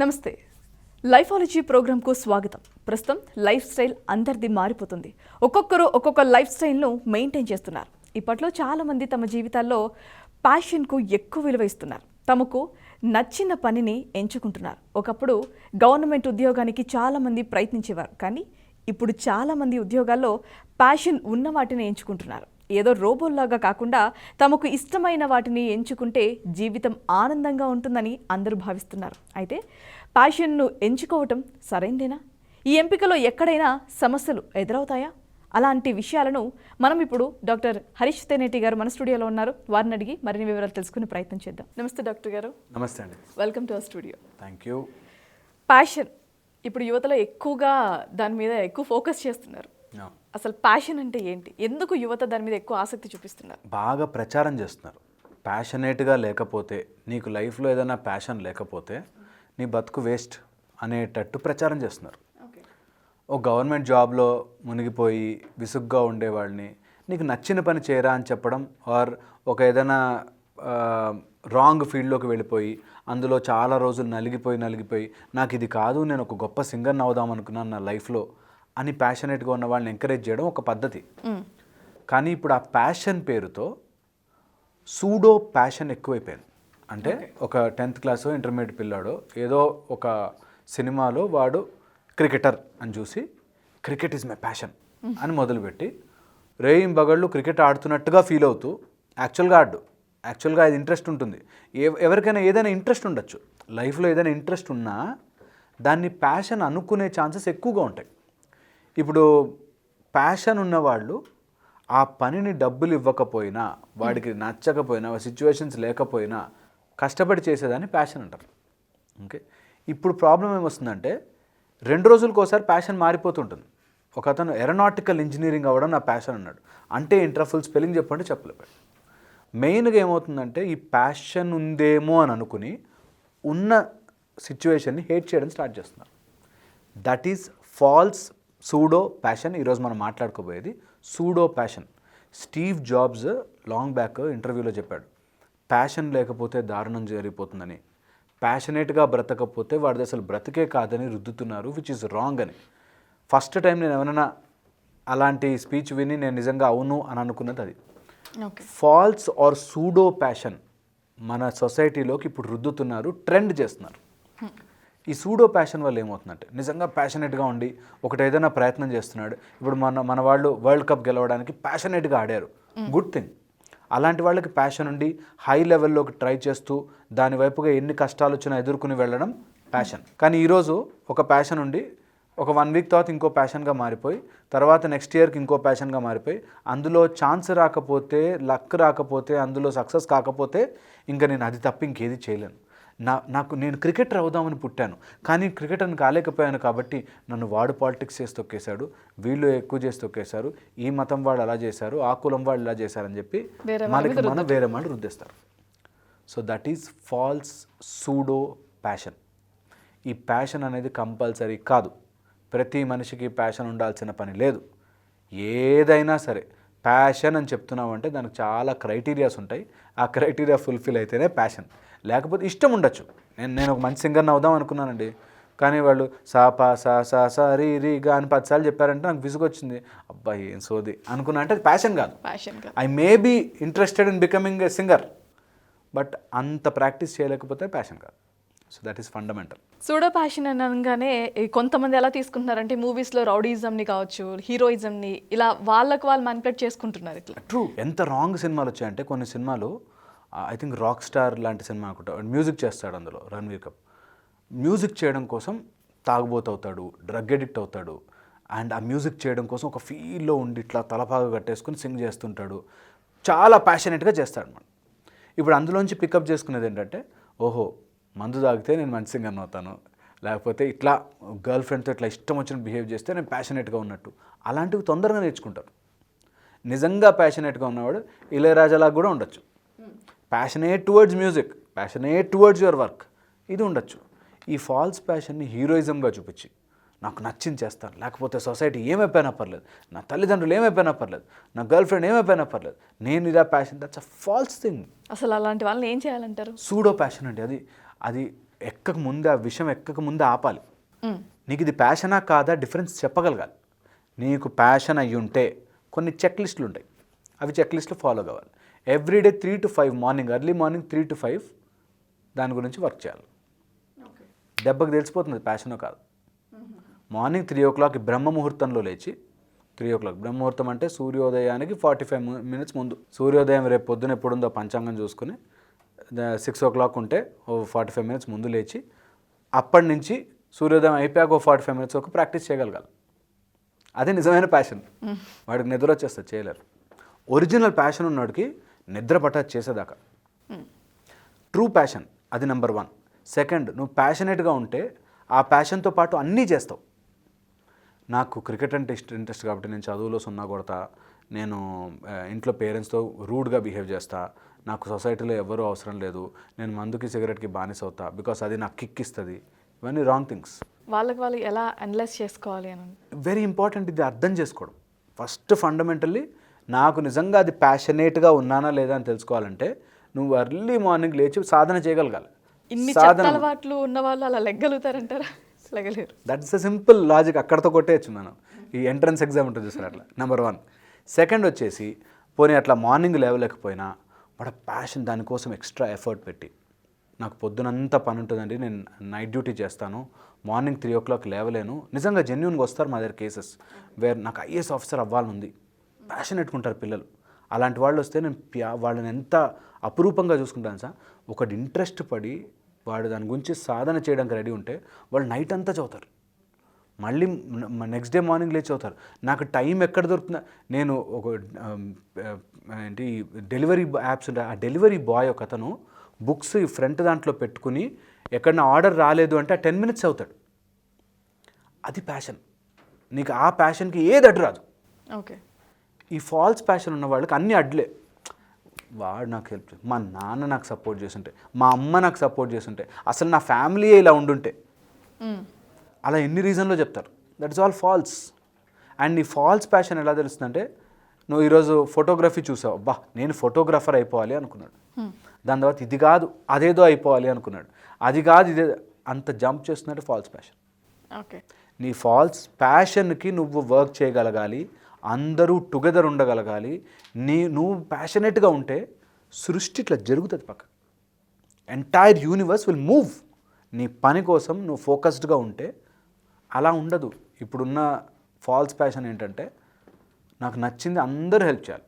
నమస్తే. లైఫాలజీ ప్రోగ్రామ్కు స్వాగతం. ప్రస్తుతం లైఫ్ స్టైల్ అందరిది మారిపోతుంది. ఒక్కొక్కరు ఒక్కొక్క లైఫ్ స్టైల్ను మెయింటైన్ చేస్తున్నారు. ఇప్పట్లో చాలామంది తమ జీవితాల్లో ప్యాషన్కు ఎక్కువ విలువ ఇస్తున్నారు. తమకు నచ్చిన పనిని ఎంచుకుంటున్నారు. ఒకప్పుడు గవర్నమెంట్ ఉద్యోగానికి చాలామంది ప్రయత్నించేవారు. కానీ ఇప్పుడు చాలామంది ఉద్యోగాల్లో ప్యాషన్ ఉన్న వాటిని ఎంచుకుంటున్నారు. ఏదో రోబోల్లాగా కాకుండా తమకు ఇష్టమైన వాటిని ఎంచుకుంటే జీవితం ఆనందంగా ఉంటుందని అందరూ భావిస్తున్నారు. అయితే ప్యాషన్ను ఎంచుకోవటం సరైందేనా? ఈ ఎంపికలో ఎక్కడైనా సమస్యలు ఎదురవుతాయా? అలాంటి విషయాలను మనం ఇప్పుడు డాక్టర్ హరీష్ తెనేటి గారు మన స్టూడియోలో ఉన్నారు. వారిని అడిగి మరిన్ని వివరాలు తెలుసుకునే ప్రయత్నం చేద్దాం. నమస్తే డాక్టర్ గారు. నమస్తే అండి. Welcome to our studio. Thank you. Passion ఇప్పుడు యువతలో ఎక్కువగా దాని మీద ఎక్కువ ఫోకస్ చేస్తున్నారు. అసలు ప్యాషన్ అంటే ఏంటి? ఎందుకు యువత దాని మీద ఎక్కువ ఆసక్తి చూపిస్తున్నారు? బాగా ప్రచారం చేస్తున్నారు. ప్యాషనేట్గా లేకపోతే, నీకు లైఫ్లో ఏదైనా ప్యాషన్ లేకపోతే నీ బతుకు వేస్ట్ అనేటట్టు ప్రచారం చేస్తున్నారు. ఒక గవర్నమెంట్ జాబ్లో మునిగిపోయి విసుగ్గా ఉండేవాళ్ళని నీకు నచ్చిన పని చేయరా అని చెప్పడం, ఆర్ ఒక ఏదైనా రాంగ్ ఫీల్డ్లోకి వెళ్ళిపోయి అందులో చాలా రోజులు నలిగిపోయి నాకు ఇది కాదు, నేను ఒక గొప్ప సింగర్ని అవుదాం అనుకున్నాను నా లైఫ్లో అని ప్యాషనేట్గా ఉన్న వాళ్ళని ఎంకరేజ్ చేయడం ఒక పద్ధతి. కానీ ఇప్పుడు ఆ ప్యాషన్ పేరుతో సూడో ప్యాషన్ ఎక్కువైపోయింది. అంటే ఒక 10th క్లాస్ ఇంటర్మీడియట్ పిల్లాడు ఏదో ఒక సినిమాలో వాడు క్రికెటర్ అని చూసి క్రికెట్ ఈజ్ మై ప్యాషన్ అని మొదలుపెట్టి రేయింబగళ్ళు క్రికెట్ ఆడుతున్నట్టుగా ఫీల్ అవుతూ యాక్చువల్గా అది ఇంట్రెస్ట్ ఉంటుంది. ఎవరికైనా ఏదైనా ఇంట్రెస్ట్ ఉండొచ్చు, లైఫ్లో ఏదైనా ఇంట్రెస్ట్ ఉన్నా దాన్ని ప్యాషన్ అనుకునే ఛాన్సెస్ ఎక్కువగా ఉంటాయి. ఇప్పుడు ప్యాషన్ ఉన్నవాళ్ళు ఆ పనిని డబ్బులు ఇవ్వకపోయినా, వాడికి నచ్చకపోయినా, సిచ్యువేషన్స్ లేకపోయినా కష్టపడి చేసేదాన్ని ప్యాషన్ అంటారు. ఓకే, ఇప్పుడు ప్రాబ్లం ఏమొస్తుందంటే 2 రోజులకు ఒకసారి ప్యాషన్ మారిపోతుంటుంది. ఒక అతను ఏరోనాటికల్ ఇంజనీరింగ్ అవ్వడం నా ప్యాషన్ అన్నాడు. అంటే ఏంట్రా ఫుల్ స్పెల్లింగ్ చెప్పండి చెప్పలేపాడు. మెయిన్గా ఏమవుతుందంటే ఈ ప్యాషన్ ఉందేమో అని అనుకుని ఉన్న సిచ్యువేషన్ని హేట్ చేయడం స్టార్ట్ చేస్తున్నారు. That is false pseudo passion. ఈరోజు మనం మాట్లాడుకోబోయేది pseudo passion. Steve Jobs long back ఇంటర్వ్యూలో చెప్పాడు, ప్యాషన్ లేకపోతే దారుణం జరిగిపోతుందని, ప్యాషనేట్గా బ్రతకపోతే వాడిది అసలు బ్రతికే కాదని రుద్దుతున్నారు, విచ్ ఈజ్ రాంగ్ అని. ఫస్ట్ టైం నేను ఏమైనా అలాంటి స్పీచ్ విని నేను నిజంగా అవును అని అనుకున్నది అది. ఫాల్స్ ఆర్ సూడో ప్యాషన్ మన సొసైటీలోకి ఇప్పుడు రుద్దుతున్నారు, ట్రెండ్ చేస్తున్నారు. ఈ సూడో ప్యాషన్ వల్ల ఏమవుతుందంటే నిజంగా ప్యాషనేట్గా ఉండి ఒకటి ఏదైనా ప్రయత్నం చేస్తున్నాడు. ఇప్పుడు మన వాళ్ళు వరల్డ్ కప్ గెలవడానికి ప్యాషనేట్గా ఆడారు, గుడ్ థింగ్. అలాంటి వాళ్ళకి ప్యాషన్ ఉండి హై లెవెల్లోకి ట్రై చేస్తూ దాని వైపుగా ఎన్ని కష్టాలు వచ్చినా ఎదుర్కొని వెళ్ళడం ప్యాషన్. కానీ ఈరోజు ఒక ప్యాషన్ ఉండి ఒక 1 వీక్ తర్వాత ఇంకో ప్యాషన్గా మారిపోయి, తర్వాత నెక్స్ట్ ఇయర్కి ఇంకో ప్యాషన్గా మారిపోయి, అందులో ఛాన్స్ రాకపోతే, లక్ రాకపోతే, అందులో సక్సెస్ కాకపోతే ఇంకా నేను అది తప్ప ఇంకేది చేయలేను. నేను క్రికెటర్ అవుదామని పుట్టాను, కానీ క్రికెటర్ని కాలేకపోయాను కాబట్టి నన్ను వాడు పాలిటిక్స్ చేసి తొక్కేశాడు, వీళ్ళు ఎక్కువ చేసి తొక్కేశారు, ఈ మతం వాళ్ళు అలా చేశారు, ఆ కులం వాళ్ళు ఇలా చేశారని చెప్పి మనం వేరే వాళ్ళు రుద్దేస్తారు. So that is false pseudo passion. ఈ ప్యాషన్ అనేది కంపల్సరీ కాదు. ప్రతి మనిషికి ప్యాషన్ ఉండాల్సిన పని లేదు. ఏదైనా సరే ప్యాషన్ అని చెప్తున్నామంటే దానికి చాలా క్రైటీరియాస్ ఉంటాయి. ఆ క్రైటీరియా ఫుల్ఫిల్ అయితేనే ప్యాషన్. లేకపోతే ఇష్టం ఉండొచ్చు. నేను ఒక మంచి సింగర్ని అవుదాం అనుకున్నానండి, కానీ వాళ్ళు సాపా సా రీ గా అని 10 సార్లు చెప్పారంటే నాకు విసుగొచ్చింది, అబ్బాయి ఏం సోది అనుకున్నా అంటే అది ప్యాషన్ కాదు. I may be interested in becoming a singer, but అంత ప్రాక్టీస్ చేయలేకపోతే ప్యాషన్ కాదు. So that is fundamental. Pseudo passion అనగానే కొంతమంది ఎలా తీసుకుంటున్నారంటే మూవీస్లో రౌడీజంని కావచ్చు, హీరోయిజంని ఇలా వాళ్ళకు వాళ్ళు మ్యానిపులేట్ చేసుకుంటున్నారు. ఇట్లా ట్రూ. ఎంత రాంగ్ సినిమాలు వచ్చాయంటే కొన్ని సినిమాలు, ఐ థింక్ రాక్ స్టార్ లాంటి సినిమా అనుకుంటా, మ్యూజిక్ చేస్తాడు అందులో రణ్వీర్ కపూర్. మ్యూజిక్ చేయడం కోసం తాగుబోతవుతాడు, డ్రగ్ ఎడిక్ట్ అవుతాడు, అండ్ ఆ మ్యూజిక్ చేయడం కోసం ఒక ఫీల్లో ఉండి ఇట్లా తలపాగా కట్టేసుకుని సింగ్ చేస్తుంటాడు, చాలా ప్యాషనేట్గా చేస్తాడు అన్నమాట. ఇప్పుడు అందులోంచి పికప్ చేసుకునేది ఏంటంటే, ఓహో మందు తాగితే నేను మంచి సింగర్ని అవుతాను, లేకపోతే ఇట్లా గర్ల్ ఫ్రెండ్తో ఇట్లా ఇష్టం వచ్చినట్టు బిహేవ్ చేస్తే నేను ప్యాషనేట్గా ఉన్నట్టు, అలాంటివి తొందరగా నేర్చుకుంటారు. నిజంగా ప్యాషనేట్గా ఉన్నవాడు ఇళయరాజాలాగా కూడా ఉండొచ్చు. Passionate towards music, passionate towards your work, ఇది ఉండొచ్చు. ఈ ఫాల్స్ ప్యాషన్ని హీరోయిజంగా చూపించి నాకు నచ్చింది చేస్తాను, లేకపోతే సొసైటీ ఏమైపోయినా పర్లేదు, నా తల్లిదండ్రులు ఏమైపోయినా పర్లేదు, నా గర్ల్ ఫ్రెండ్ ఏమైపోయినా పర్లేదు, నేను ఇదా passion, that's a false thing. అసలు అలాంటి వాళ్ళని ఏం చేయాలంటారు? సూడో ప్యాషన్ అంటే అది ఎక్కక ముందే ఆ విషయం ఎక్కక ముందే ఆపాలి. నీకు ఇది ప్యాషనా కాదా డిఫరెన్స్ చెప్పగలగాలి. నీకు ప్యాషన్ అయ్యి ఉంటే కొన్ని చెక్ లిస్టులు ఉంటాయి, అవి చెక్ లిస్టులు ఫాలో కావాలి. Everyday 3 to 5 morning, early morning 3 to 5 దాని గురించి వర్క్ చేయాలి. దెబ్బకి తెలిసిపోతుంది ప్యాషనో కాదు. మార్నింగ్ 3 o'clock బ్రహ్మ ముహూర్తంలో లేచి 3 o'clock బ్రహ్మముహూర్తం అంటే సూర్యోదయానికి 45 minutes ముందు. సూర్యోదయం రేపు పొద్దున ఎప్పుడుందో పంచాంగం చూసుకుని 6 o'clock ఉంటే 45 minutes ముందు లేచి అప్పటి నుంచి సూర్యోదయం అయిపోయాక 45 minutes వరకు ప్రాక్టీస్ చేయగలగాలి. అదే నిజమైన ప్యాషన్. వాడికి నిద్ర వచ్చేస్తుంది, చేయలేరు. ఒరిజినల్ ప్యాషన్ ఉన్నవాడికి నిద్ర పట్టదు చేసేదాకా. ట్రూ ప్యాషన్ అది నెంబర్ 1. సెకండ్, నువ్వు ప్యాషనేట్గా ఉంటే ఆ ప్యాషన్తో పాటు అన్నీ చేస్తావు. నాకు క్రికెట్ అంటే ఇంట్రెస్ట్ కాబట్టి నేను చదువులో సున్నా కొడతా, నేను ఇంట్లో పేరెంట్స్తో రూడ్గా బిహేవ్ చేస్తా, నాకు సొసైటీలో ఎవరూ అవసరం లేదు, నేను మందుకి సిగరెట్కి బానిస అవుతా బికాస్ అది నాకు కిక్ ఇస్తుంది. ఇవన్నీ రాంగ్ థింగ్స్. వాళ్ళు ఎలా అనలైజ్ చేసుకోవాలి అని వెరీ ఇంపార్టెంట్ ఇది అర్థం చేసుకోవడం. ఫస్ట్ ఫండమెంటల్లీ నాకు నిజంగా అది ప్యాషనేట్గా ఉన్నానా లేదా అని తెలుసుకోవాలంటే నువ్వు ఎర్లీ మార్నింగ్ లేచి సాధన చేయగలగాలి. ఇన్ని చెత్త అలవాట్లు ఉన్న వాళ్ళు అలా లెగ్గలుగుతారంటారా? లెగలేరు. That's a simple logic. అక్కడతో కొట్టేయచ్చు మనం. ఈ ఎంట్రన్స్ ఎగ్జామ్ ఉంటుంది చూసారు అట్లా. నెంబర్ 1. సెకండ్ వచ్చేసి పోనీ అట్లా మార్నింగ్ లేవలేకపోయినా వాడు ప్యాషన్ దానికోసం ఎక్స్ట్రా ఎఫర్ట్ పెట్టి, నాకు పొద్దునంతా పని ఉంటుందండి, నేను నైట్ డ్యూటీ చేస్తాను, మార్నింగ్ 3 o'clock లేవలేను. నిజంగా జెన్యూన్గా వస్తారు మా దగ్గర కేసెస్ వేర్ నాకు ఐఏఎస్ ఆఫీసర్ అవ్వాలని ఉంది, ప్యాషన్ పెట్టుకుంటారు పిల్లలు. అలాంటి వాళ్ళు వస్తే నేను వాళ్ళని ఎంత అపురూపంగా చూసుకుంటాను సార్. ఒకటి ఇంట్రెస్ట్ పడి వాడు దాని గురించి సాధన చేయడానికి రెడీ ఉంటే వాళ్ళు నైట్ అంతా చదువుతారు, మళ్ళీ నెక్స్ట్ డే మార్నింగ్ లేచి చదువుతారు. నాకు టైం ఎక్కడ దొరుకుతుందా, నేను ఒక ఏంటి డెలివరీ యాప్స్ ఉంటాయి, ఆ డెలివరీ బాయ్ ఒక అతను బుక్స్ ఈ ఫ్రంట్ దాంట్లో పెట్టుకుని ఎక్కడన్నా ఆర్డర్ రాలేదు అంటే ఆ 10 minutes అవుతాడు. అది ప్యాషన్. నీకు ఆ ప్యాషన్కి ఏది అడ్డు రాదు. ఓకే. ఈ ఫాల్స్ ప్యాషన్ ఉన్న వాళ్ళకి అన్నీ అడ్లే. వాడు నాకు హెల్ప్ చేసి, మా నాన్న నాకు సపోర్ట్ చేస్తుంటే, మా అమ్మ నాకు సపోర్ట్ చేస్తుంటే, అసలు నా ఫ్యామిలీ ఇలా ఉండుంటే, అలా ఎన్ని రీజన్లో చెప్తారు. That is all false. And ఈ ఫాల్స్ ప్యాషన్ ఎలా తెలుస్తుందంటే, నువ్వు ఈరోజు ఫోటోగ్రఫీ చూసావు, అబ్బా నేను ఫోటోగ్రాఫర్ అయిపోవాలి అనుకున్నాడు. దాని తర్వాత ఇది కాదు అదేదో అయిపోవాలి అనుకున్నాడు, అది కాదు ఇదే, అంత జంప్ చేస్తున్నట్టు ఫాల్స్ ప్యాషన్. ఓకే. నీ ఫాల్స్ ప్యాషన్కి నువ్వు వర్క్ చేయగలగాలి, అందరూ టుగెదర్ ఉండగలగాలి. నువ్వు ప్యాషనేట్గా ఉంటే సృష్టి ఇట్లా జరుగుతుంది పక్క. Entire universe will move. నీ పని కోసం నువ్వు ఫోకస్డ్గా ఉంటే అలా ఉండదు. ఇప్పుడున్న ఫాల్స్ ప్యాషన్ ఏంటంటే, నాకు నచ్చింది అందరూ హెల్ప్ చేయాలి,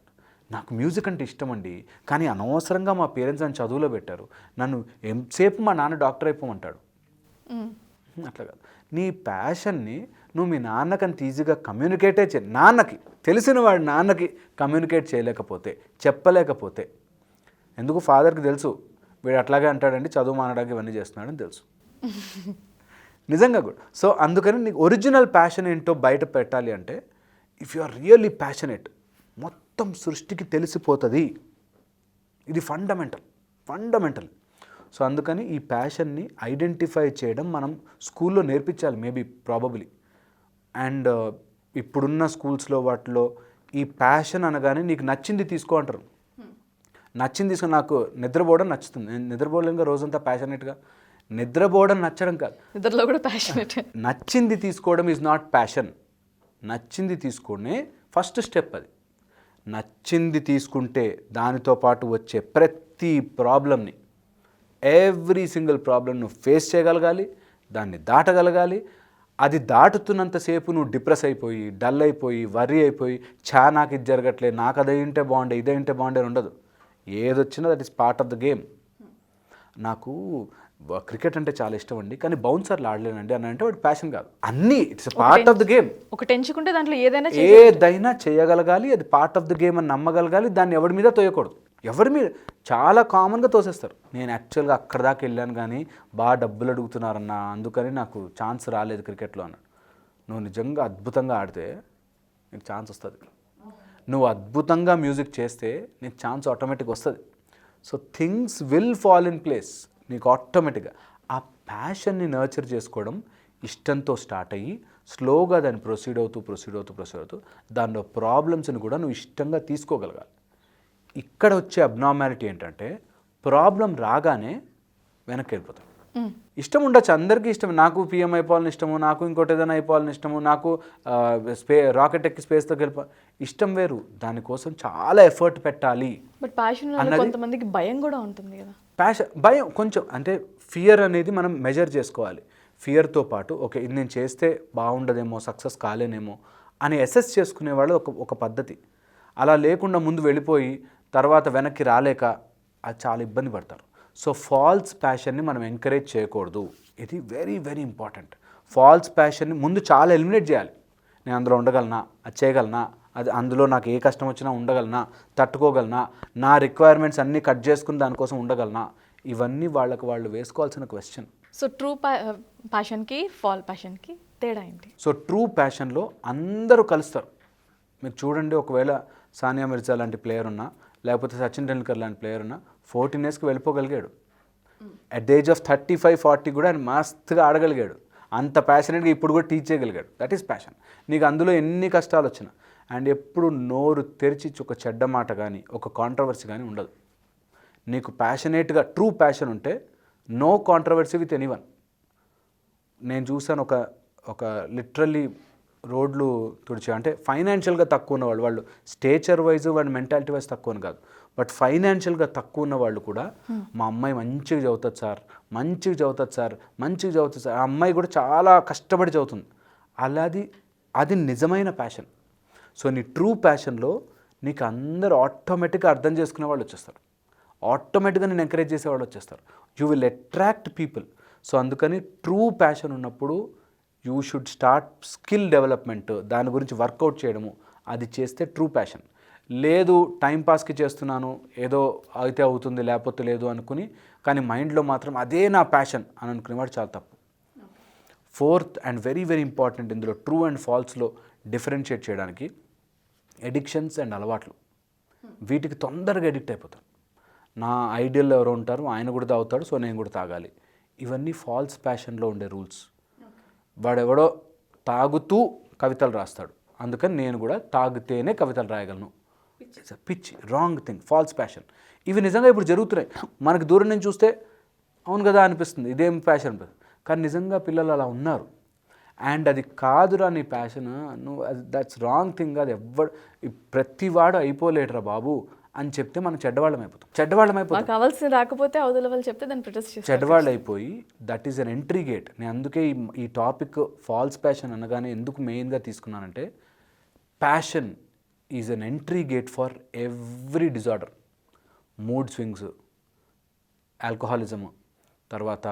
నాకు మ్యూజిక్ అంటే ఇష్టం అండి, కానీ అనవసరంగా మా పేరెంట్స్ నన్ను చదువులో పెట్టారు, నన్ను ఎంతసేపు మా నాన్న డాక్టర్ అయిపోమంటాడు. అట్లా కాదు. నీ ప్యాషన్ని నువ్వు మీ నాన్నకంత ఈజీగా కమ్యూనికేటే నాన్నకి తెలిసిన వాడు నాన్నకి కమ్యూనికేట్ చేయలేకపోతే, చెప్పలేకపోతే, ఎందుకు ఫాదర్కి తెలుసు వీడు అట్లాగే అంటాడండి, చదువు మానడానికి ఇవన్నీ చేస్తున్నాడని తెలుసు. నిజంగా కూడా. సో అందుకని నీకు ఒరిజినల్ ప్యాషన్ ఏంటో బయట పెట్టాలి అంటే, if you are really passionate, మొత్తం సృష్టికి తెలిసిపోతుంది. ఇది ఫండమెంటల్. సో అందుకని ఈ ప్యాషన్ని ఐడెంటిఫై చేయడం మనం స్కూల్లో నేర్పించాలి, మేబీ ప్రాబబ్లీ. అండ్ ఇప్పుడున్న స్కూల్స్లో వాటిలో ఈ ప్యాషన్ అనగానే నీకు నచ్చింది తీసుకో అంటారు. నచ్చింది తీసుకుని, నాకు నిద్రపోవడం నచ్చుతుంది, నేను నిద్రపోలేనుగా రోజంతా ప్యాషనేట్గా. నిద్రపోవడం నచ్చడం కాదు, నిద్రలో కూడా ప్యాషనేట్. నచ్చింది తీసుకోవడం ఈజ్ నాట్ ప్యాషన్. నచ్చింది తీసుకునే ఫస్ట్ స్టెప్ అది. నచ్చింది తీసుకుంటే దానితో పాటు వచ్చే ప్రతి ప్రాబ్లమ్ని, ఎవ్రీ సింగిల్ ప్రాబ్లమ్ నువ్వు ఫేస్ చేయగలగాలి, దాన్ని దాటగలగాలి. అది దాటుతున్నంతసేపు నువ్వు డిప్రెస్ అయిపోయి, డల్ అయిపోయి, వర్రీ అయిపోయి, నాకు ఇది జరగట్లేదు, నాకు అదే ఉంటే బాగుండే, ఇదే ఉంటే బాగుండే ఉండదు. ఏదొచ్చినా that is part of the game. నాకు క్రికెట్ అంటే చాలా ఇష్టం అండి, కానీ బౌన్సర్లు ఆడలేనండి అని అంటే వాడు ప్యాషన్ కాదు. అన్నీ it's part of the game. ఒకటి ఎంచుకుంటే దాంట్లో ఏదైనా చేయగలగాలి, అది పార్ట్ ఆఫ్ ద గేమ్ అని నమ్మగలగాలి. దాన్ని ఎవరి మీద తోయకూడదు. ఎవరి మీద చాలా కామన్గా తోసేస్తారు. నేను యాక్చువల్గా అక్కడ దాకా వెళ్ళాను కానీ బాగా డబ్బులు అడుగుతున్నారన్న, అందుకని నాకు ఛాన్స్ రాలేదు క్రికెట్లో అన్నాడు. నువ్వు నిజంగా అద్భుతంగా ఆడితే నీకు ఛాన్స్ వస్తుంది. నువ్వు అద్భుతంగా మ్యూజిక్ చేస్తే నీకు ఛాన్స్ ఆటోమేటిక్గా వస్తుంది. So things will fall in place నీకు ఆటోమేటిక్గా. ఆ ప్యాషన్ని నర్చర్ చేసుకోవడం ఇష్టంతో స్టార్ట్ అయ్యి స్లోగా దాన్ని ప్రొసీడ్ అవుతూ దానిలో ప్రాబ్లమ్స్ని కూడా నువ్వు ఇష్టంగా తీసుకోగలగాలి. ఇక్కడ వచ్చే అబ్నార్మాలిటీ ఏంటంటే, ప్రాబ్లం రాగానే వెనక్కి వెళ్ళిపోతాం. ఇష్టం ఉండొచ్చు, అందరికీ ఇష్టం. నాకు పిఎం అయిపోవాలని ఇష్టము, నాకు ఇంకోటి ఏదైనా అయిపోవాలని ఇష్టము, నాకు రాకెట్ ఎక్కి స్పేస్తో ఇష్టం వేరు. దానికోసం చాలా ఎఫర్ట్ పెట్టాలి. బట్ ప్యాషన్ కొంతమందికి భయం కూడా ఉంటుంది కదా. భయం కొంచెం, అంటే ఫియర్ అనేది మనం మెజర్ చేసుకోవాలి. ఫియర్తో పాటు ఓకే ఇది నేను చేస్తే బాగుండదేమో, సక్సెస్ కాలేనేమో అని అసెస్ చేసుకునేవాళ్ళు ఒక పద్ధతి. అలా లేకుండా ముందు వెళ్ళిపోయి తర్వాత వెనక్కి రాలేక అది చాలా ఇబ్బంది పడతారు. సో ఫాల్స్ ప్యాషన్ని మనం ఎంకరేజ్ చేయకూడదు. ఇది వెరీ వెరీ ఇంపార్టెంట్. ఫాల్స్ ప్యాషన్ని ముందు చాలా ఎలిమినేట్ చేయాలి. నేను అందులో ఉండగలనా, అది చేయగలనా, అది అందులో నాకు ఏ కష్టం వచ్చినా ఉండగలనా, తట్టుకోగలనా, నా రిక్వైర్మెంట్స్ అన్నీ కట్ చేసుకుని దానికోసం ఉండగలనా, ఇవన్నీ వాళ్ళు వేసుకోవాల్సిన క్వశ్చన్. సో ట్రూ ప్యాషన్కి ఫాల్ ప్యాషన్కి తేడా ఏంటి? సో ట్రూ ప్యాషన్లో అందరూ కలుస్తారు. మీరు చూడండి, ఒకవేళ సానియా మిర్జా లాంటి ప్లేయర్ ఉన్నా, లేకపోతే సచిన్ టెండూల్కర్ లాంటి ప్లేయర్ ఉన్నా 14 yearsకి వెళ్ళిపోగలిగాడు. అట్ ద ఏజ్ ఆఫ్ 35-40 కూడా ఆయన మస్తుగా ఆడగలిగాడు. అంత ప్యాషనేట్గా ఇప్పుడు కూడా టీచ్ చేయగలిగాడు. That is passion. నీకు అందులో ఎన్ని కష్టాలు వచ్చినా అండ్ ఎప్పుడు నోరు తెరిచి ఒక చెడ్డ మాట కానీ ఒక కాంట్రవర్సీ కానీ ఉండదు. నీకు ప్యాషనేట్గా ట్రూ ప్యాషన్ ఉంటే నో కాంట్రవర్సీ విత్ ఎనీవన్. నేను చూసాను ఒక లిటరల్లీ రోడ్లు తుడిచి, అంటే ఫైనాన్షియల్గా తక్కువ ఉన్నవాళ్ళు, వాళ్ళు స్టేచర్ వైజ్ వాళ్ళ మెంటాలిటీ వైజ్ తక్కువ అని కాదు, బట్ ఫైనాన్షియల్గా తక్కువ ఉన్న వాళ్ళు కూడా మా అమ్మాయి మంచిగా చదువుతుంది సార్, మంచిగా చదువుతుంది సార్, మంచిగా చదువుతుంది సార్, ఆ అమ్మాయి కూడా చాలా కష్టపడి చదువుతుంది. అది నిజమైన ప్యాషన్. సో నీ ట్రూ ప్యాషన్లో నీకు అందరూ ఆటోమేటిక్గా అర్థం చేసుకునే వాళ్ళు వచ్చేస్తారు. ఆటోమేటిక్గా నేను ఎంకరేజ్ చేసేవాళ్ళు వచ్చేస్తారు. You will attract people. So అందుకని ట్రూ ప్యాషన్ ఉన్నప్పుడు you should start skill development, దాని గురించి వర్కౌట్ చేయడము. అది చేస్తే ట్రూ ప్యాషన్. లేదు టైంపాస్కి చేస్తున్నాను, ఏదో అయితే అవుతుంది లేకపోతే లేదు అనుకుని, కానీ మైండ్లో మాత్రం అదే నా ప్యాషన్ అని అనుకునేవాడు చాలా తప్పు. Fourth and very very important ఇందులో ట్రూ అండ్ ఫాల్స్లో డిఫరెన్షియేట్ చేయడానికి ఎడిక్షన్స్ అండ్ అలవాట్లు. వీటికి తొందరగా ఎడిక్ట్ అయిపోతారు. నా ఐడియల్ ఎవరో ఉంటారు, ఆయన కూడా తాగుతాడు, సో నేను కూడా తాగాలి. ఇవన్నీ ఫాల్స్ ప్యాషన్లో ఉండే రూల్స్. వాడెవడో తాగుతూ కవితలు రాస్తాడు, అందుకని నేను కూడా తాగితేనే కవితలు రాయగలను. It's pitch, wrong thing, false passion. ఇవి నిజంగా ఇప్పుడు జరుగుతున్నాయి. మనకు దూరం నుంచి చూస్తే అవును కదా అనిపిస్తుంది, ఇదేం ప్యాషన్ అనిపిస్తుంది, కానీ నిజంగా పిల్లలు అలా ఉన్నారు. అండ్ అది కాదురా నీ ప్యాషన్, నువ్వు దట్స్ రాంగ్ థింగ్. అది ప్రతివాడు అయిపోలేడురా బాబు అని చెప్తే మనం చెడ్డవాళ్ళం అయిపోతాం. కావాల్సిన రాకపోతే అవతల వాళ్ళు చెప్తే దాన్ని ప్రొటెస్ట్ చేస్తారు. చెడ్డవాళ్ళు అయిపోయి that is an entry gate. నేను అందుకే ఈ టాపిక్ ఫాల్స్ ప్యాషన్ అనగానే ఎందుకు మెయిన్గా తీసుకున్నానంటే, passion is an entry gate for every disorder. Mood swings, alcoholism, తర్వాత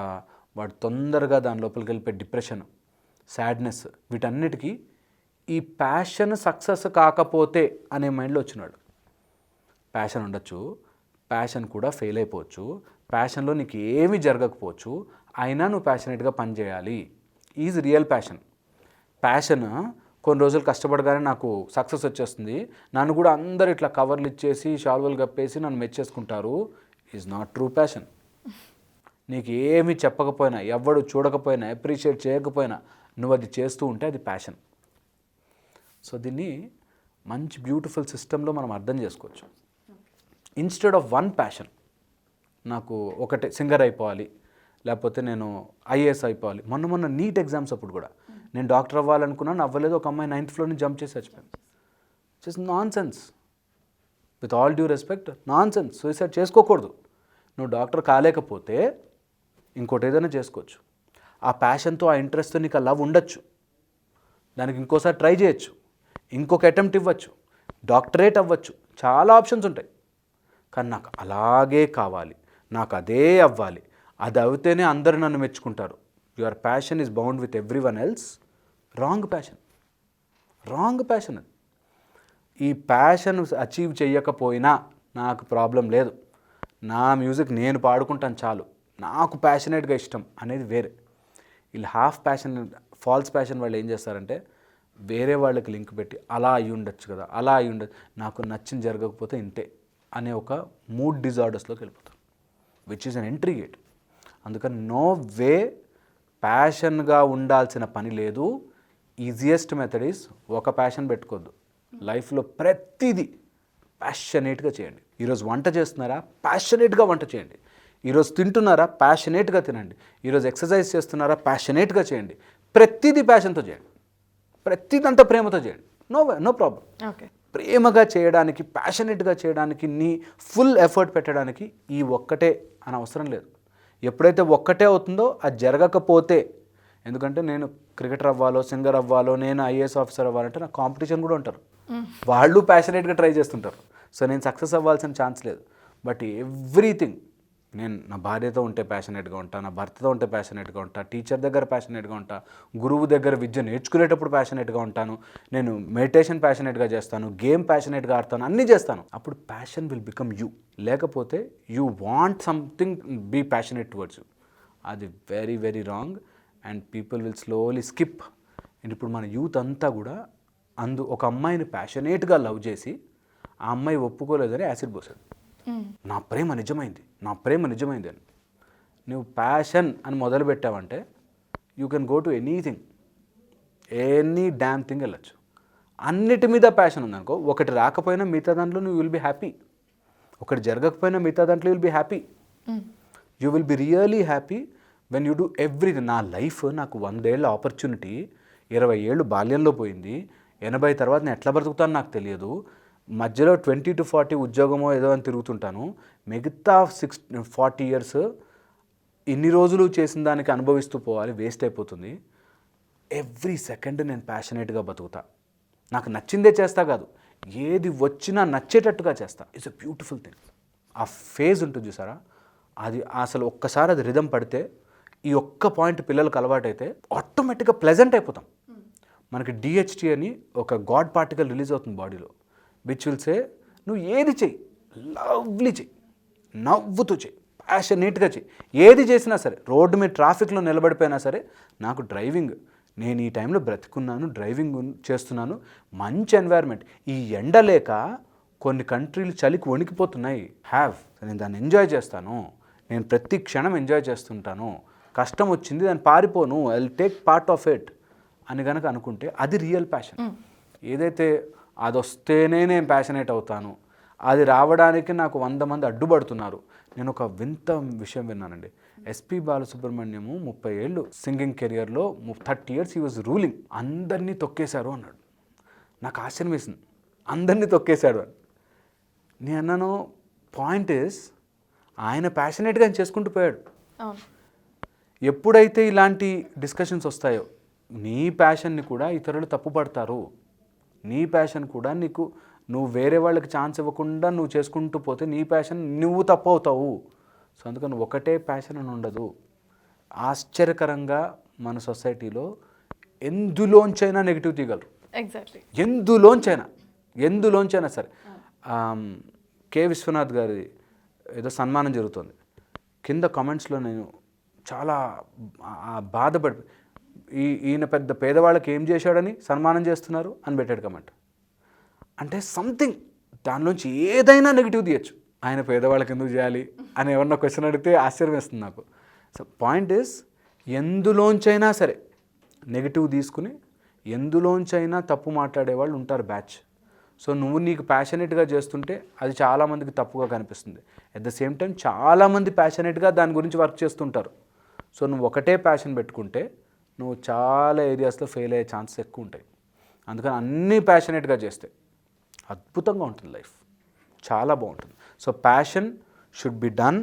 వాడు తొందరగా దాని లోపలికి వెళ్ళిపోయి డిప్రెషన్, సాడ్నెస్, వీటన్నిటికీ ఈ ప్యాషన్ సక్సెస్ కాకపోతే అనే మైండ్లో వచ్చినాడు. ప్యాషన్ ఉండొచ్చు, ప్యాషన్ కూడా ఫెయిల్ అయిపోవచ్చు, ప్యాషన్లో నీకు ఏమీ జరగకపోవచ్చు, అయినా నువ్వు ప్యాషనేట్గా పనిచేయాలి. Is real passion. ప్యాషన్ కొన్ని రోజులు కష్టపడగానే నాకు సక్సెస్ వచ్చేస్తుంది, నన్ను కూడా అందరు ఇట్లా కవర్లు ఇచ్చేసి షాల్వలు కప్పేసి నన్ను మెచ్చేసుకుంటారు, ఈజ్ నాట్ ట్రూ ప్యాషన్. నీకు ఏమీ చెప్పకపోయినా, ఎవడు చూడకపోయినా, అప్రిషియేట్ చేయకపోయినా నువ్వు అది చేస్తూ ఉంటే అది ప్యాషన్. సో దీన్ని మంచి బ్యూటిఫుల్ సిస్టంలో మనం అర్థం చేసుకోవచ్చు. ఇన్స్టెడ్ ఆఫ్ వన్ ప్యాషన్, నాకు ఒకటే సింగర్ అయిపోవాలి, లేకపోతే నేను ఐఏఎస్ అయిపోవాలి. మొన్న నీట్ ఎగ్జామ్స్ అప్పుడు కూడా నేను డాక్టర్ అవ్వాలనుకున్నాను, అవ్వలేదు. ఒక అమ్మాయి 9th floor జంప్ చేసి చచ్చిపోయింది. Just non sense. With all due respect, non sense. Suicide చేసుకోకూడదు. నువ్వు డాక్టర్ కాలేకపోతే ఇంకోటి ఏదైనా చేసుకోవచ్చు. ఆ ప్యాషన్తో, ఆ ఇంట్రెస్ట్తో నీకు ఆ లవ్ ఉండొచ్చు, దానికి ఇంకోసారి ట్రై చేయొచ్చు, ఇంకొక అటెంప్ట్ ఇవ్వచ్చు, డాక్టరేట్ అవ్వచ్చు, చాలా ఆప్షన్స్ ఉంటాయి. కానీ నాకు అలాగే కావాలి, నాకు అదే అవ్వాలి, అది అవుతేనే అందరూ నన్ను మెచ్చుకుంటారు. Your passion is bound with every one else. Wrong passion. అది. ఈ ప్యాషన్ అచీవ్ చేయకపోయినా నాకు ప్రాబ్లం లేదు, నా మ్యూజిక్ నేను పాడుకుంటాను చాలు, నాకు ప్యాషనేట్గా ఇష్టం అనేది వేరే. వీళ్ళు హాఫ్ ప్యాషన్, ఫాల్స్ ప్యాషన్ వాళ్ళు ఏం చేస్తారంటే వేరే వాళ్ళకి లింక్ పెట్టి అలా అయి ఉండొచ్చు కదా, అలా అయి ఉండదు, నాకు నచ్చింది జరగకపోతే ఇంతే అనే ఒక మూడ్ డిజార్డర్స్లోకి వెళ్ళిపోతారు, which is an entry gate. అందుకని నో వే, ప్యాషన్గా ఉండాల్సిన పని లేదు. ఈజియెస్ట్ మెథడ్ ఈజ్ ఒక ప్యాషన్ పెట్టుకోవద్దు, లైఫ్లో ప్రతిదీ ప్యాషనేట్గా చేయండి. ఈరోజు వంట చేస్తున్నారా, ప్యాషనేట్గా వంట చేయండి. ఈరోజు తింటున్నారా, ప్యాషనేట్గా తినండి. ఈరోజు ఎక్సర్సైజ్ చేస్తున్నారా, ప్యాషనేట్గా చేయండి. ప్రతిదీ ప్యాషన్తో చేయండి, ప్రతిదంతా ప్రేమతో చేయండి. No problem. ఓకే. ప్రేమగా చేయడానికి, ప్యాషనేట్గా చేయడానికి, నీ ఫుల్ ఎఫర్ట్ పెట్టడానికి ఈ ఒక్కటే అని అవసరం లేదు. ఎప్పుడైతే ఒక్కటే అవుతుందో అది జరగకపోతే, ఎందుకంటే నేను క్రికెటర్ అవ్వాలో, సింగర్ అవ్వాలో, నేను ఐఏఎస్ ఆఫీసర్ అవ్వాలంటే నాకు కాంపిటీషన్ కూడా ఉంటారు. వాళ్ళు ప్యాషనేట్గా ట్రై చేస్తుంటారు. సో నేను సక్సెస్ అవ్వాల్సిన ఛాన్స్ లేదు. బట్ ఎవ్రీథింగ్, నేను నా భార్యతో ఉంటే ప్యాషనేట్గా ఉంటా, నా భర్తతో ఉంటే ప్యాషనేట్గా ఉంటా, టీచర్ దగ్గర ప్యాషనేట్గా ఉంటా, గురువు దగ్గర విద్య నేర్చుకునేటప్పుడు ప్యాషనేట్గా ఉంటాను, నేను మెడిటేషన్ ప్యాషనేట్గా చేస్తాను, గేమ్ ప్యాషనేట్గా ఆడతాను, అన్నీ చేస్తాను. అప్పుడు ప్యాషన్ విల్ బికమ్ యూ. లేకపోతే you want something, be passionate towards you. అది very very wrong and people will slowly skip. ఇప్పుడు మన యూత్ అంతా కూడా ఒక అమ్మాయిని ప్యాషనేట్గా లవ్ చేసి ఆ అమ్మాయి ఒప్పుకోలేదని యాసిడ్ పోసాడు. నా ప్రేమ నిజమైంది, నా ప్రేమ నిజమైంది అని. నువ్వు ప్యాషన్ అని మొదలు పెట్టావంటే you can go to anything, any damn thing వెళ్ళచ్చు. అన్నిటి మీద ప్యాషన్ ఉందనుకో, ఒకటి రాకపోయినా మిగతా దాంట్లో నువ్వు విల్ బీ హ్యాపీ, ఒకటి జరగకపోయినా మిగతా దాంట్లో will be happy. You will be really happy when you do everything. నా లైఫ్, నాకు 100 ఏళ్ళ ఆపర్చునిటీ, 20 ఏళ్ళు బాల్యంలో పోయింది, 80 తర్వాత నేను ఎట్లా బ్రతుకుతాను నాకు తెలియదు, మధ్యలో 20 to 40 ఉద్యోగమో ఏదో అని తిరుగుతుంటాను, మిగతా 40 years ఇన్ని రోజులు చేసిన దానికి అనుభవిస్తూ పోవాలి, వేస్ట్ అయిపోతుంది. ఎవ్రీ సెకండ్ నేను ప్యాషనేట్గా బతుకుతా, నాకు నచ్చిందే చేస్తా కాదు, ఏది వచ్చినా నచ్చేటట్టుగా చేస్తా. It's a beautiful thing. ఆ ఫేజ్ ఉంటుంది చూసారా, అది అసలు ఒక్కసారి అది రిధం పడితే, ఈ ఒక్క పాయింట్ పిల్లలకు అలవాటైతే ఆటోమేటిక్గా ప్లెజెంట్ అయిపోతాం. మనకి డిహెచ్టీ అని ఒక గాడ్ పార్టికల్ రిలీజ్ అవుతుంది బాడీలో, విచ్ విల్ సే నువ్వు ఏది చెయ్యి, లవ్లీ చెయ్యి, నవ్వుతూ చెయ్యి, ప్యాషనేట్గా చెయ్యి. ఏది చేసినా సరే, రోడ్డు మీద ట్రాఫిక్లో నిలబడిపోయినా సరే, నాకు డ్రైవింగ్, నేను ఈ టైంలో బ్రతుకున్నాను, డ్రైవింగ్ చేస్తున్నాను, మంచి ఎన్వైర్న్మెంట్. ఈ ఎండ లేక కొన్ని కంట్రీలు చలికి వణికిపోతున్నాయి. నేను దాన్ని ఎంజాయ్ చేస్తాను, నేను ప్రతి క్షణం ఎంజాయ్ చేస్తుంటాను, కష్టం వచ్చింది దాన్ని పారిపోను, I will take part of it అని కనుక అనుకుంటే అది రియల్ ప్యాషన్. ఏదైతే అది వస్తేనే నేను ప్యాషనేట్ అవుతాను, అది రావడానికి నాకు 100 మంది అడ్డుపడుతున్నారు. నేను ఒక వింత విషయం విన్నానండి. ఎస్పి బాలసుబ్రహ్మణ్యము 30 ఏళ్ళు సింగింగ్ కెరియర్లో 30 years హీ వాజ్ రూలింగ్, అందరినీ తొక్కేశారు అన్నాడు. నాకు ఆశ్చర్యం వేసింది, అందరినీ తొక్కేశాడు అని. నేను అన్నాను, పాయింట్ ఈస్ ఆయన ప్యాషనేట్గా ఆయన చేసుకుంటూ పోయాడు. ఎప్పుడైతే ఇలాంటి డిస్కషన్స్ వస్తాయో, నీ ప్యాషన్ని కూడా ఇతరులు తప్పుపడతారు, నీ ప్యాషన్ కూడా నువ్వు వేరే వాళ్ళకి ఛాన్స్ ఇవ్వకుండా నువ్వు చేసుకుంటూ పోతే నీ ప్యాషన్ నువ్వు తప్పు అవుతావు. సో అందుకని ఒకటే ప్యాషన్ అని ఉండదు. ఆశ్చర్యకరంగా మన సొసైటీలో ఎందులోంచైనా నెగిటివ్ తీయగలరు. ఎగ్జాక్ట్లీ, ఎందులోంచైనా సరే. కె విశ్వనాథ్ గారి ఏదో సన్మానం జరుగుతుంది, కింద కామెంట్స్లో నేను చాలా బాధపడి, ఈయన పెద్ద పేదవాళ్ళకి ఏం చేశాడని సన్మానం చేస్తున్నారు అని పెట్టాడు కమెంట్. అంటే సంథింగ్ దానిలోంచి ఏదైనా నెగిటివ్ తీయచ్చు. ఆయన పేదవాళ్ళకి ఎందుకు చేయాలి అని ఎవరన్నా క్వశ్చన్ అడిగితే ఆశ్చర్యం వేస్తుంది నాకు. సో పాయింట్ ఈస్, ఎందులోంచైనా సరే నెగిటివ్ తీసుకుని ఎందులోంచైనా తప్పు మాట్లాడే వాళ్ళు ఉంటారు బ్యాచ్. సో నువ్వు నీకు ప్యాషనేట్గా చేస్తుంటే అది చాలామందికి తప్పుగా కనిపిస్తుంది. అట్ ద సేమ్ టైం చాలామంది ప్యాషనేట్గా దాని గురించి వర్క్ చేస్తుంటారు. సో నువ్వు ఒకటే ప్యాషన్ పెట్టుకుంటే నువ్వు చాలా ఏరియాస్లో ఫెయిల్ అయ్యే ఛాన్సెస్ ఎక్కువ ఉంటాయి. అందుకని అన్నీ ప్యాషనేట్గా చేస్తే అద్భుతంగా ఉంటుంది లైఫ్, చాలా బాగుంటుంది. So passion should be done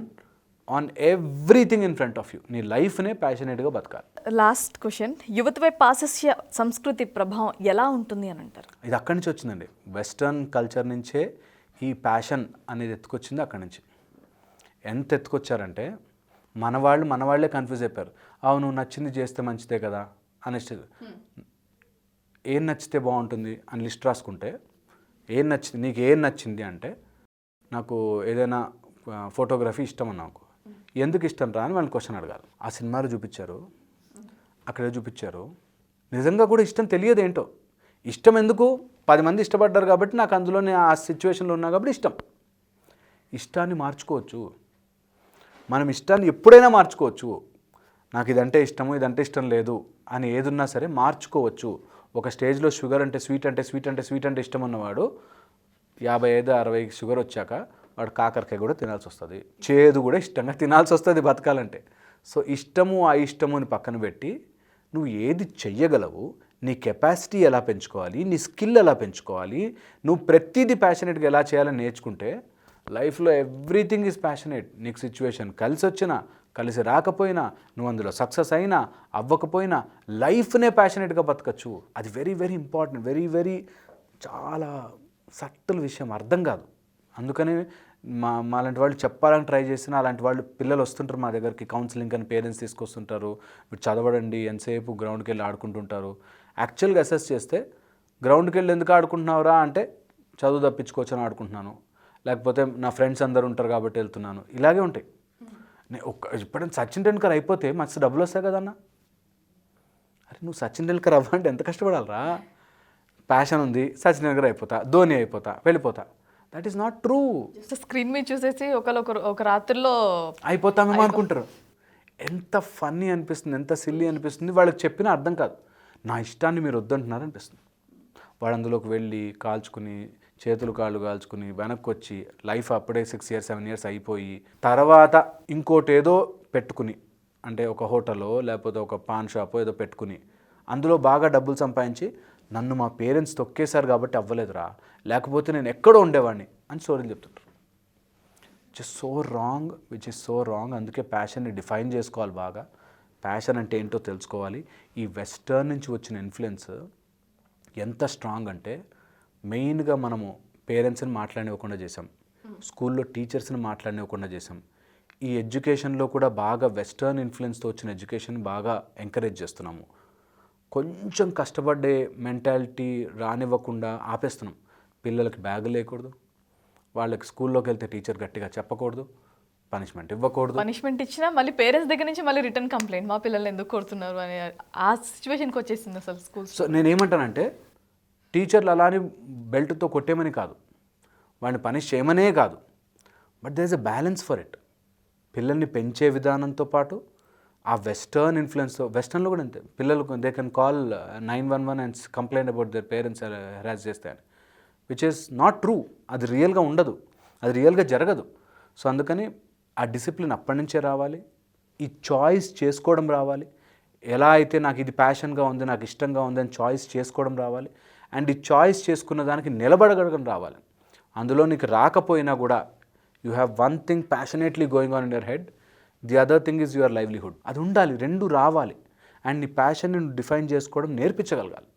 on everything in front of you. నీ లైఫ్నే ప్యాషనేట్గా బతకాలి. లాస్ట్ క్వశ్చన్, యువతపై పాశ్చాత్య సంస్కృతి ప్రభావం ఎలా ఉంటుంది అని అంటారు? ఇది అక్కడి నుంచి వచ్చిందండి. వెస్టర్న్ కల్చర్ నుంచే ఈ ప్యాషన్ అనేది ఎత్తుకొచ్చింది. అక్కడి నుంచి ఎంత ఎత్తుకొచ్చారంటే మన వాళ్ళే కన్ఫ్యూజ్ అయిపోయారు. అవును, నచ్చింది చేస్తే మంచిదే కదా అనేసి, ఏం నచ్చితే బాగుంటుంది అని లిస్ట్ రాసుకుంటే, నీకు ఏం నచ్చింది అంటే, నాకు ఏదైనా ఫోటోగ్రఫీ ఇష్టం అన్నాకు, ఎందుకు ఇష్టం రా అని వాళ్ళని క్వశ్చన్ అడగాలి. ఆ సినిమాలో చూపించారు, అక్కడే చూపించారు, నిజంగా కూడా ఇష్టం తెలియదు ఏంటో. ఇష్టం ఎందుకు, 10 మంది ఇష్టపడ్డారు కాబట్టి నాకు అందులోనే ఆ సిచ్యువేషన్లో ఉన్నా కాబట్టి ఇష్టం. ఇష్టాన్ని మార్చుకోవచ్చు మనం, ఇష్టాన్ని ఎప్పుడైనా మార్చుకోవచ్చు. నాకు ఇదంటే ఇష్టము, ఇదంటే ఇష్టం లేదు అని ఏదున్నా సరే మార్చుకోవచ్చు. ఒక స్టేజ్లో షుగర్ అంటే స్వీట్ అంటే ఇష్టం ఉన్నవాడు 55-60 షుగర్ వచ్చాక వాడు కాకరకాయ కూడా తినాల్సి వస్తుంది, చేదు కూడా ఇష్టంగా తినాల్సి వస్తుంది బతకాలంటే. సో ఇష్టము అయిష్టము అని పక్కన పెట్టి నువ్వు ఏది చెయ్యగలవు, నీ కెపాసిటీ ఎలా పెంచుకోవాలి, నీ స్కిల్ ఎలా పెంచుకోవాలి, నువ్వు ప్రతిదీ ప్యాషనేట్గా ఎలా చేయాలని నేర్చుకుంటే లైఫ్లో ఎవ్రీథింగ్ ఈజ్ ప్యాషనేట్. నీకు సిచ్యువేషన్ కలిసి వచ్చినా కలిసి రాకపోయినా, నువ్వు అందులో సక్సెస్ అయినా అవ్వకపోయినా లైఫ్నే ప్యాషనేట్గా బతకచ్చు. అది very very important, very very చాలా సట్టల్ విషయం, అర్థం కాదు. అందుకని మాలాంటి వాళ్ళు చెప్పాలని ట్రై చేసినా అలాంటి వాళ్ళు పిల్లలు వస్తుంటారు మా దగ్గరికి, కౌన్సిలింగ్ అని పేరెంట్స్ తీసుకొస్తుంటారు, మీరు చదవడండి ఎంతసేపు గ్రౌండ్కి వెళ్ళి ఆడుకుంటుంటారు. యాక్చువల్గా అసెస్ చేస్తే గ్రౌండ్కి వెళ్ళి ఎందుకు ఆడుకుంటున్నావురా అంటే చదువు తప్పించుకోవచ్చని ఆడుకుంటున్నాను, లేకపోతే నా ఫ్రెండ్స్ అందరు ఉంటారు కాబట్టి వెళ్తున్నాను, ఇలాగే ఉంటాయి. ఇప్పుడైనా సచిన్ టెండూల్కర్ అయిపోతే మస్తు డబ్బులు వస్తాయి కదన్నా. అరే నువ్వు సచిన్ టెండూల్కర్ అవ్వాలంటే ఎంత కష్టపడాలరా. ప్యాషన్ ఉంది, సచిన్ టెండూల్కర్ అయిపోతా, ధోని అయిపోతా, వెళ్ళిపోతా. That is not true. Screen మీద చూసేసి ఒక రాత్రిలో అయిపోతామేమో అనుకుంటారు. ఎంత ఫన్నీ అనిపిస్తుంది, ఎంత సిల్లీ అనిపిస్తుంది. వాళ్ళకి చెప్పినా అర్థం కాదు. నా ఇష్టాన్ని మీరు వద్దంటున్నారు అనిపిస్తుంది. వాడు అందులోకి వెళ్ళి కాల్చుకుని చేతులు కాళ్ళు కాల్చుకుని వెనక్కి వచ్చి లైఫ్ అప్పుడే 6 years 7 years అయిపోయి తర్వాత ఇంకోటి ఏదో పెట్టుకుని, అంటే ఒక హోటలో లేకపోతే ఒక పాన్ షాపో ఏదో పెట్టుకుని అందులో బాగా డబ్బులు సంపాదించి నన్ను మా పేరెంట్స్ తొక్కేశారు కాబట్టి అవ్వలేదురా, లేకపోతే నేను ఎక్కడో ఉండేవాడిని అని స్టోరీలు చెప్తుంటారు. Which is so wrong. అందుకే ప్యాషన్ని డిఫైన్ చేసుకోవాలి బాగా. ప్యాషన్ అంటే ఏంటో తెలుసుకోవాలి. ఈ వెస్టర్న్ నుంచి వచ్చిన ఇన్ఫ్లుయెన్స్ ఎంత స్ట్రాంగ్ అంటే మెయిన్గా మనము పేరెంట్స్ని మాట్లాడనివ్వకుండా చేసాం, స్కూల్లో టీచర్స్ని మాట్లాడనివ్వకుండా చేసాం. ఈ ఎడ్యుకేషన్లో కూడా బాగా వెస్టర్న్ ఇన్ఫ్లుయెన్స్తో వచ్చిన ఎడ్యుకేషన్ బాగా ఎంకరేజ్ చేస్తున్నాము. కొంచెం కష్టపడే మెంటాలిటీ రానివ్వకుండా ఆపేస్తున్నాం. పిల్లలకి బ్యాగ్ లేకూడదు, వాళ్ళకి స్కూల్లోకి వెళ్తే టీచర్ గట్టిగా చెప్పకూడదు, పనిష్మెంట్ ఇవ్వకూడదు. పనిష్మెంట్ ఇచ్చినా మళ్ళీ పేరెంట్స్ దగ్గర నుంచి మళ్ళీ రిటర్న్ కంప్లైంట్, మా పిల్లల్ని ఎందుకు కొడుతున్నారు అనే ఆ సిచ్యువేషన్కి వచ్చేసింది అసలు స్కూల్. సో నేనేమంటానంటే టీచర్లు అలానే బెల్ట్తో కొట్టేమని కాదు, వాడిని పనిష్ చేయమనే కాదు, but there is a balance for it. పిల్లల్ని పెంచే విధానంతో పాటు ఆ వెస్టర్న్ ఇన్ఫ్లుయెన్స్, వెస్టర్న్లో కూడా అంతే. పిల్లలకు they can call 911 and complaint about their parents harass చేస్తే అని, విచ్ ఈస్ నాట్ ట్రూ. అది రియల్గా ఉండదు, అది రియల్గా జరగదు. సో అందుకని ఆ డిసిప్లిన్ అప్పటి నుంచే రావాలి, ఈ చాయిస్ చేసుకోవడం రావాలి. ఎలా అయితే నాకు ఇది ప్యాషన్గా ఉంది, నాకు ఇష్టంగా ఉంది అని చాయిస్ చేసుకోవడం రావాలి. అండ్ ఈ చాయిస్ చేసుకున్న దానికి నిలబడగలగడం రావాలి. అందులో నీకు రాకపోయినా కూడా you have one thing passionately going on in your head, the other thing is your livelihood. అది ఉండాలి, రెండు రావాలి. అండ్ నీ ప్యాషన్ని డిఫైన్ చేసుకోవడం నేర్పించగలగాలి.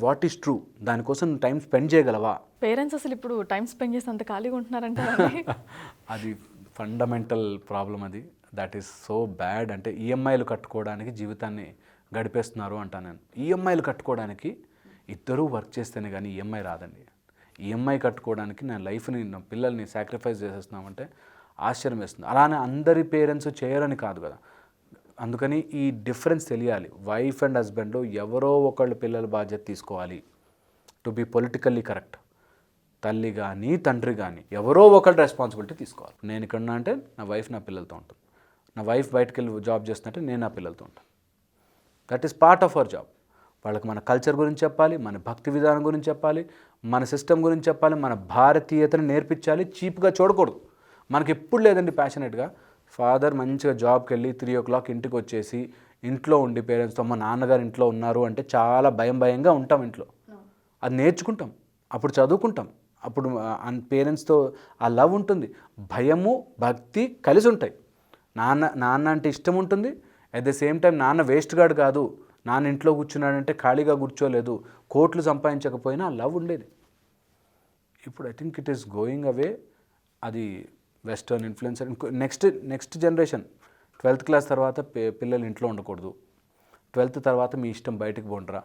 వాట్ ఈస్ ట్రూ, దానికోసం టైం స్పెండ్ చేయగలవా. పేరెంట్స్ అసలు ఇప్పుడు టైం స్పెండ్ చేసి అంత ఖాళీగా ఉంటున్నారంటే అది ఫండమెంటల్ ప్రాబ్లం. అది దట్ ఈస్ సో బ్యాడ్. అంటే ఈఎంఐలు కట్టుకోవడానికి జీవితాన్ని గడిపేస్తున్నారు అంటా నేను. ఈఎంఐలు కట్టుకోవడానికి ఇద్దరూ వర్క్ చేస్తేనే కానీ ఈఎంఐ రాదండి. ఈఎంఐ కట్టుకోవడానికి నా లైఫ్ని, నా పిల్లల్ని సాక్రిఫైస్ చేసేస్తున్నామంటే ఆశ్చర్యం వేస్తుంది. అలానే అందరి పేరెంట్స్ చేయరని కాదు కదా. అందుకని ఈ డిఫరెన్స్ తెలియాలి. వైఫ్ అండ్ హస్బెండ్ ఎవరో ఒకళ్ళు పిల్లల బాధ్యత తీసుకోవాలి టు బీ పొలిటికల్లీ కరెక్ట్. తల్లి కానీ తండ్రి కానీ ఎవరో ఒకళ్ళు రెస్పాన్సిబిలిటీ తీసుకోవాలి. నేను ఇక్కడ ఉన్నా అంటే నా వైఫ్ నా పిల్లలతో ఉంటుంది, నా వైఫ్ బయటకు వెళ్ళి జాబ్ చేస్తున్నట్టే నేను నా పిల్లలతో ఉంటాను. That is part of our job. వాళ్ళకి మన కల్చర్ గురించి చెప్పాలి, మన భక్తి విధానం గురించి చెప్పాలి, మన సిస్టమ్ గురించి చెప్పాలి, మన భారతీయతను నేర్పించాలి. చీప్గా చూడకూడదు. మనకి ఎప్పుడు లేదండి ప్యాషనేట్గా. ఫాదర్ మంచిగా జాబ్కి వెళ్ళి 3 o'clock ఇంటికి వచ్చేసి ఇంట్లో ఉండి పేరెంట్స్తో, మా నాన్నగారు ఇంట్లో ఉన్నారు అంటే చాలా భయంగా ఉంటాం ఇంట్లో. అది నేర్చుకుంటాం, అప్పుడు చదువుకుంటాం, అప్పుడు పేరెంట్స్తో ఆ లవ్ ఉంటుంది, భయము భక్తి కలిసి ఉంటాయి. నాన్న అంటే ఇష్టం ఉంటుంది. అట్ ద సేమ్ టైం నాన్న వేస్ట్ గాడు కాదు, నాన్న ఇంట్లో కూర్చున్నాడంటే ఖాళీగా కూర్చోలేదు, కోట్లు సంపాదించకపోయినా లవ్ ఉండేది. ఇప్పుడు I think it is going away. అది western influencer. Next generation 12th class తర్వాత పిల్లలు ఇంట్లో ఉండకూడదు, 12th తర్వాత మీ ఇష్టం బయటకు పోండిరా.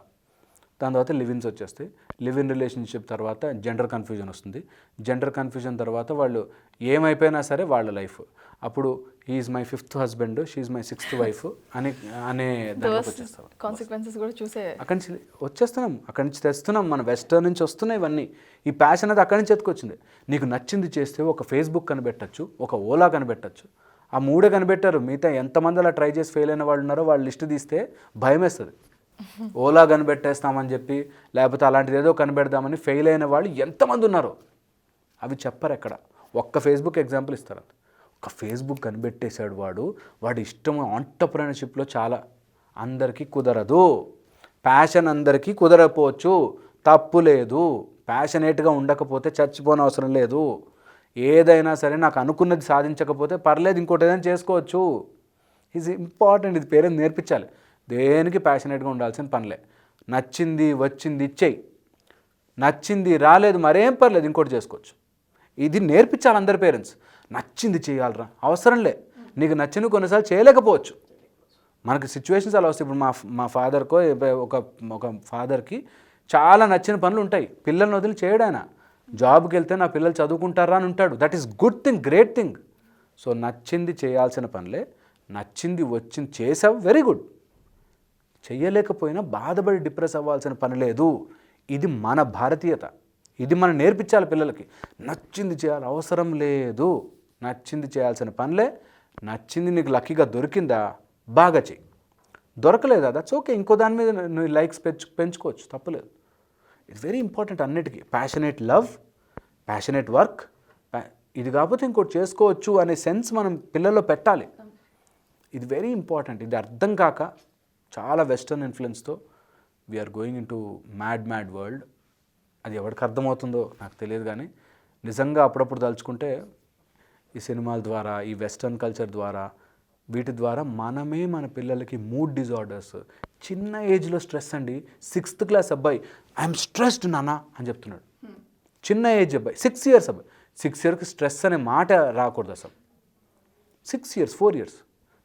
దాని తర్వాత లివిన్స్ వచ్చేస్తాయి. లివ్ ఇన్ రిలేషన్షిప్ తర్వాత జెండర్ కన్ఫ్యూజన్ వస్తుంది. జెండర్ కన్ఫ్యూజన్ తర్వాత వాళ్ళు ఏమైపోయినా సరే వాళ్ళ లైఫ్ అప్పుడు is my 5th husband, she's my 6th wife అనే దానికి వచ్చేస్తాం. కాన్సిక్వెన్సెస్ కూడా చూసే అక్కడి నుంచి వచ్చేస్తున్నాం, అక్కడి నుంచి తెస్తున్నాం. మన వెస్టర్న్ నుంచి వస్తున్నాయి ఇవన్నీ. ఈ ప్యాషన్ అది అక్కడి నుంచి ఎత్తుకొచ్చింది. నీకు నచ్చింది చేస్తే ఒక ఫేస్బుక్ కనిపెట్టచ్చు, ఒక ఓలా కనిపెట్టచ్చు. ఆ 3 కనిపెట్టారు. మిగతా ఎంతమంది అలా ట్రై చేసి ఫెయిల్ అయిన వాళ్ళు ఉన్నారో వాళ్ళ లిస్ట్ తీస్తే భయం వేస్తుంది. ఓలా కనిపెట్టేస్తామని చెప్పి లేకపోతే అలాంటిది ఏదో కనిపెడదామని ఫెయిల్ అయిన వాళ్ళు ఎంతమంది ఉన్నారో అవి చెప్పరు ఎక్కడ. ఒక్క ఫేస్బుక్ ఎగ్జాంపుల్ ఇస్తారు. ఒక ఫేస్బుక్ కనిపెట్టేశాడు వాడి ఇష్టం ఆంటర్‌ప్రెన్యూర్‌షిప్‌లో చాలా. అందరికీ కుదరదు. ప్యాషన్ అందరికీ కుదరకపోవచ్చు, తప్పు లేదు. ప్యాషనేట్గా ఉండకపోతే చచ్చిపోనవసరం లేదు. ఏదైనా సరే నాకు అనుకున్నది సాధించకపోతే పర్లేదు, ఇంకోటి ఏదైనా చేసుకోవచ్చు. Is important. ఇది పేరెంట్స్ నేర్పించాలి. దేనికి ప్యాషనేట్గా ఉండాల్సిన పనిలే. నచ్చింది వచ్చింది ఇచ్చేయి, నచ్చింది రాలేదు మరేం పర్లేదు, ఇంకోటి చేసుకోవచ్చు. ఇది నేర్పించాలి అందరి పేరెంట్స్. నచ్చింది చేయాలరా, అవసరంలే. నీకు నచ్చింది కొన్నిసార్లు చేయలేకపోవచ్చు. మనకి సిచ్యువేషన్స్ అలా వస్తాయి. ఇప్పుడు మా ఫాదర్కో ఒక ఫాదర్కి చాలా నచ్చిన పనులు ఉంటాయి. పిల్లల్ని వదిలి చేయడాయన. జాబ్కి వెళ్తే నా పిల్లలు చదువుకుంటారా అని ఉంటాడు. That is good thing, great thing. So నచ్చింది చేయాల్సిన పనులే. నచ్చింది వచ్చింది చేసావు, వెరీ గుడ్. చెయ్యలేకపోయినా బాధపడి డిప్రెస్ అవ్వాల్సిన పని లేదు. ఇది మన భారతీయత. ఇది మనం నేర్పించాలి పిల్లలకి. నచ్చింది చేయాలి, అవసరం లేదు. నచ్చింది చేయాల్సిన పనులే. నచ్చింది నీకు లక్కీగా దొరికిందా, బాగా చెయ్యి. దొరకలేదా, దట్స్ ఓకే, ఇంకో దాని మీద నువ్వు లైక్స్ పెంచుకోవచ్చు, తప్పలేదు. ఇట్స్ వెరీ ఇంపార్టెంట్ అన్నిటికీ. Passionate love, passionate work. ఇది కాకపోతే ఇంకోటి చేసుకోవచ్చు అనే సెన్స్ మనం పిల్లల్లో పెట్టాలి. ఇది వెరీ ఇంపార్టెంట్. ఇది అర్థం కాక చాలా వెస్టర్న్ ఇన్ఫ్లుయెన్స్తో we are going in to mad world. అది ఎవరికి అర్థమవుతుందో నాకు తెలియదు, కానీ నిజంగా అప్పుడప్పుడు తలుచుకుంటే ఈ సినిమాల ద్వారా, ఈ వెస్టర్న్ కల్చర్ ద్వారా, వీటి ద్వారా మనమే మన పిల్లలకి మూడ్ డిజార్డర్స్, చిన్న ఏజ్లో స్ట్రెస్ అండి. 6th క్లాస్ అబ్బాయి ఐఎమ్ స్ట్రెస్డ్ నానా అని చెప్తున్నాడు. చిన్న ఏజ్ అబ్బాయి, 6 years అబ్బాయి. 6 yearsకి స్ట్రెస్ అనే మాట రాకూడదు అసలు. 6 years, 4 years.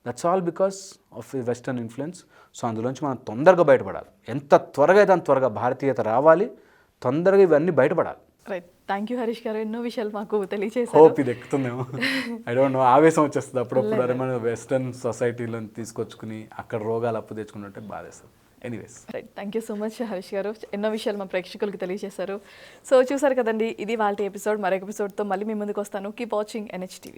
That's all because of western influence. So అందులోంచి మనం తొందరగా బయటపడాలి. ఎంత త్వరగా అయితే అంత త్వరగా భారతీయత రావాలి. తొందరగా ఇవన్నీ బయటపడాలి. రైట్. థ్యాంక్ యూ హరీష్ గారు, ఎన్నో విషయాలు మాకు తెలియజేశారు. హోప్ ఇది ఎక్కుతుందేమో. ఐ డోంట్ నో, ఆవేశం వచ్చేస్తుంది అప్పుడప్పుడు. అరే మనం వెస్టర్న్ సొసైటీలో తీసుకొచ్చుకుని అక్కడ రోగాలు అప్పు తెచ్చుకున్నట్టే బాధేస్తుంది. Anyways, right. Thank you so much Harish గారు, ఎన్నో విషయాలు మా ప్రేక్షకులకు తెలియజేశారు. సో చూసారు కదండి, ఇది వాళ్ళ ఎపిసోడ్. మరొక ఎపిసోడ్తో మళ్ళీ మీ ముందుకు వస్తాను. Keep watching NH TV.